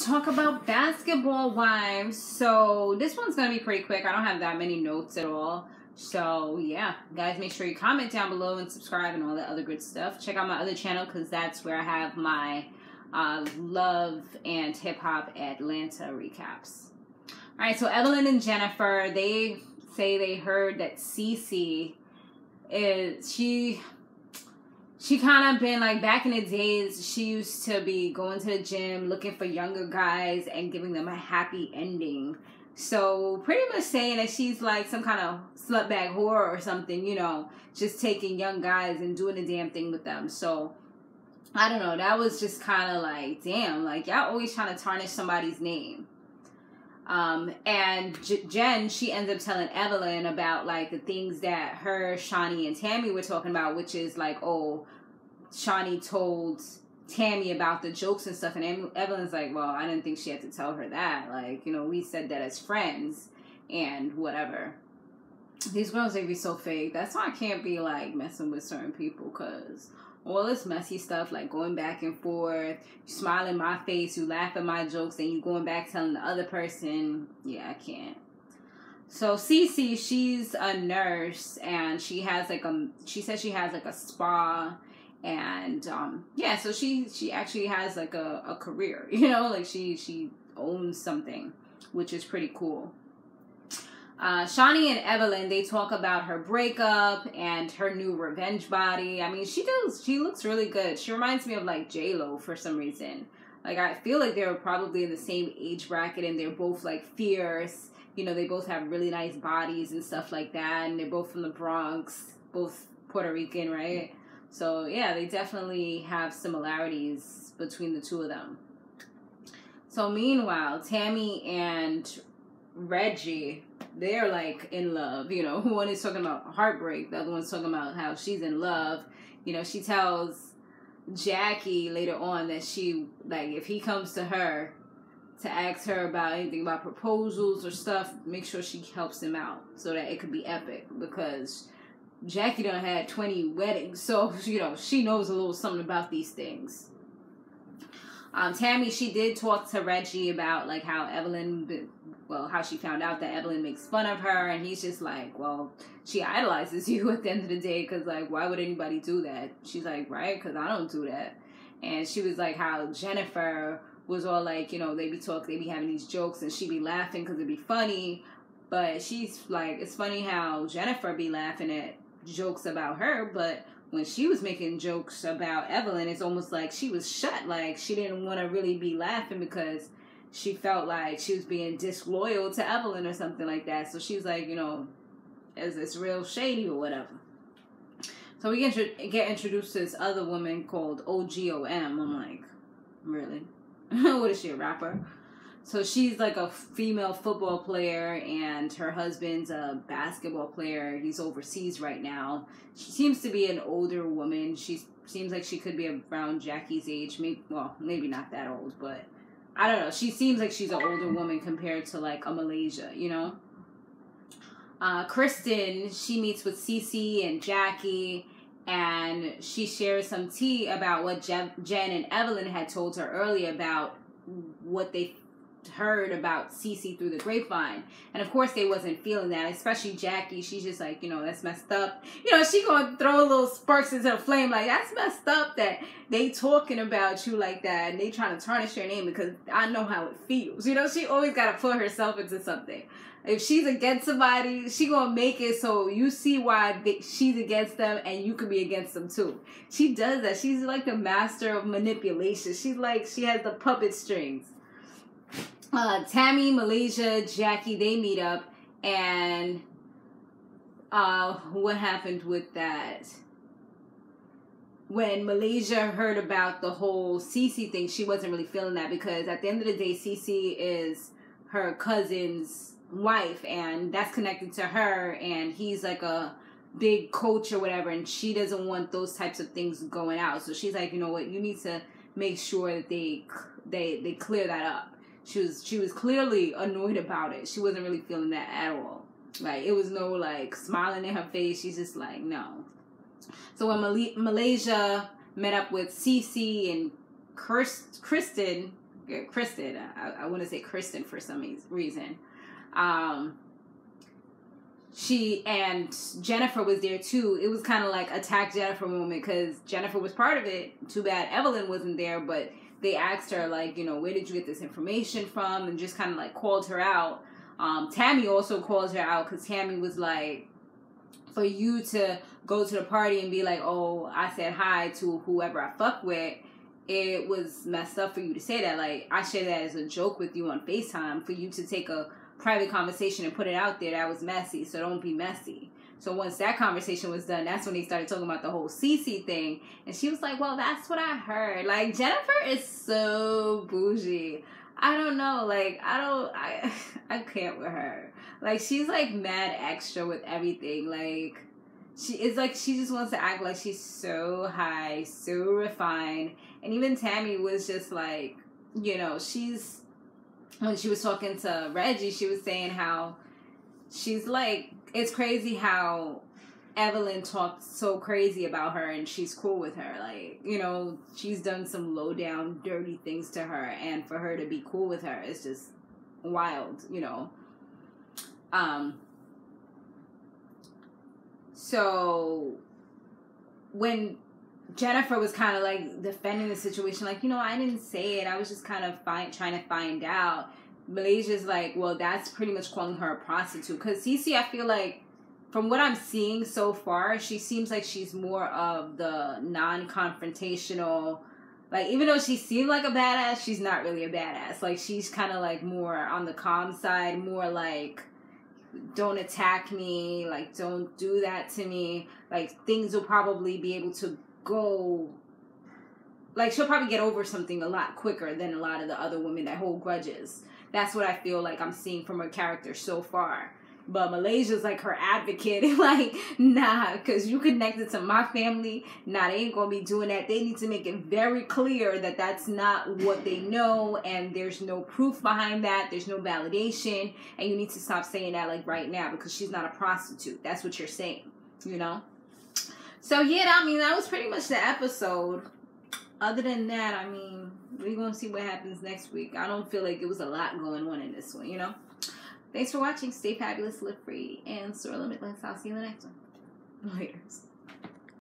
talk about basketball wives. So this one's gonna be pretty quick. I don't have that many notes at all. So yeah, guys, make sure you comment down below and subscribe and all that other good stuff. Check out my other channel because that's where I have my love and hip hop Atlanta recaps. All right, so Evelyn and Jennifer, they say they heard that CiCi is she kind of been like, back in the days, she used to be going to the gym, looking for younger guys and giving them a happy ending. So pretty much saying that she's like some kind of slutbag whore or something, you know, just taking young guys and doing the damn thing with them. So I don't know. That was just kind of like, damn, like y'all always trying to tarnish somebody's name. And Jenn, she ends up telling Evelyn about like the things that her, Shaunie, and Tami were talking about, which is like, oh, Shaunie told Tami about the jokes and stuff, and Evelyn's like, well, I didn't think she had to tell her that. Like, you know, we said that as friends and whatever. These girls, they be so fake. That's why I can't be like messing with certain people, because all this messy stuff, like going back and forth, you smile in my face, you laugh at my jokes, then you going back telling the other person, yeah, I can't. So CiCi, she's a nurse, and she has like she says she has like a spa, and yeah, so she actually has like a career, you know, like she owns something, which is pretty cool. Shaunie and Evelyn, they talk about her breakup and her new revenge body. I mean, she looks really good. She reminds me of like J-Lo for some reason. Like, I feel like they were probably in the same age bracket, and they're both like fierce. You know, they both have really nice bodies and stuff like that, and they're both from the Bronx, both Puerto Rican, right? So yeah, they definitely have similarities between the two of them. So meanwhile, Tami and Reggie, they're like in love, you know. One is talking about heartbreak, the other one's talking about how she's in love. You know, she tells Jackie later on that she, like, if he comes to her to ask her about anything about proposals or stuff, make sure she helps him out so that it could be epic, because Jackie done had 20 weddings, so, you know, she knows a little something about these things. Tami, she did talk to Reggie about like how how she found out that Evelyn makes fun of her, and he's just like, well, she idolizes you at the end of the day, because like, why would anybody do that? She's like, right, because I don't do that. And she was like how Jennifer was all like, you know, they be having these jokes, and she be laughing because it'd be funny, but she's like, it's funny how Jennifer be laughing at jokes about her, but when she was making jokes about Evelyn, it's almost like she was shut. Like, she didn't want to really be laughing because she felt like she was being disloyal to Evelyn or something like that. So she was like, you know, is this real shady or whatever? So we get introduced to this other woman called OGOM. I'm like, really? What is she, a rapper? So she's like a female football player, and her husband's a basketball player. He's overseas right now. She seems to be an older woman. She seems like she could be around Jackie's age. Maybe not that old, but I don't know. She seems like she's an older woman compared to like a Malaysia, you know? Kristen, she meets with CeCe and Jackie, and she shares some tea about what Jenn and Evelyn had told her earlier about what they heard about CiCi through the grapevine. And of course they wasn't feeling that, especially Jackie. She's just like, you know, that's messed up. You know, she gonna throw little sparks into the flame, like, that's messed up that they talking about you like that and they trying to tarnish your name, because I know how it feels. You know, she always gotta put herself into something. If she's against somebody, she gonna make it so you see why she's against them, and you could be against them too. She does that. She's like the master of manipulation. She's like, she has the puppet strings. Tami, Malaysia, Jackie, they meet up, and what happened with that? When Malaysia heard about the whole CiCi thing, she wasn't really feeling that, because at the end of the day, CiCi is her cousin's wife, and that's connected to her, and he's like a big coach or whatever, and she doesn't want those types of things going out. So she's like, you know what, you need to make sure that they clear that up. She was clearly annoyed about it. She wasn't really feeling that at all. Like, it was no like smiling in her face. She's just like, no. So when Malaysia met up with CiCi and Kristen, Kristen. I want to say Kristen for some reason. She and Jennifer was there too. It was kind of like attack Jennifer moment because Jennifer was part of it. Too bad Evelyn wasn't there, but they asked her like, where did you get this information from, and just kind of like called her out. Tami also called her out because Tami was like, for you to go to the party and be like, oh, I said hi to whoever I fuck with, it was messed up for you to say that. Like, I shared that as a joke with you on FaceTime. For you to take a private conversation and put it out there, that was messy, so don't be messy. So once that conversation was done, that's when they started talking about the whole CiCi thing. And she was like, well, that's what I heard. Like, Jennifer is so bougie. I don't know. Like, I can't with her. Like, she's like mad extra with everything. Like, it's like she just wants to act like she's so high, so refined. And even Tami was just like, she's, when she was talking to Reggie, she was saying how she's like, it's crazy how Evelyn talked so crazy about her and she's cool with her. Like, she's done some low down, dirty things to her, and for her to be cool with her, it's just wild, So when Jennifer was kind of like defending the situation, like, I didn't say it, I was just kind of trying to find out. Malaysia's like, well, that's pretty much calling her a prostitute. Because CiCi, I feel like, from what I'm seeing so far, she seems like she's more of the non-confrontational. Like, even though she seemed like a badass, she's not really a badass. Like, she's kind of like more on the calm side, more like, don't attack me, like, don't do that to me. Like, things will probably be able to go, like, she'll probably get over something a lot quicker than a lot of the other women that hold grudges. That's what I feel like I'm seeing from her character so far. But Malaysia's like her advocate. Like, nah, because you connected to my family. Nah, they ain't going to be doing that. They need to make it very clear that that's not what they know. And there's no proof behind that. There's no validation. And you need to stop saying that, like, right now. Because she's not a prostitute. That's what you're saying. So, yeah, that was pretty much the episode. Other than that, we're going to see what happens next week. I don't feel like it was a lot going on in this one, Thanks for watching. Stay fabulous, live free, and soar limitless. I'll see you in the next one. Laters.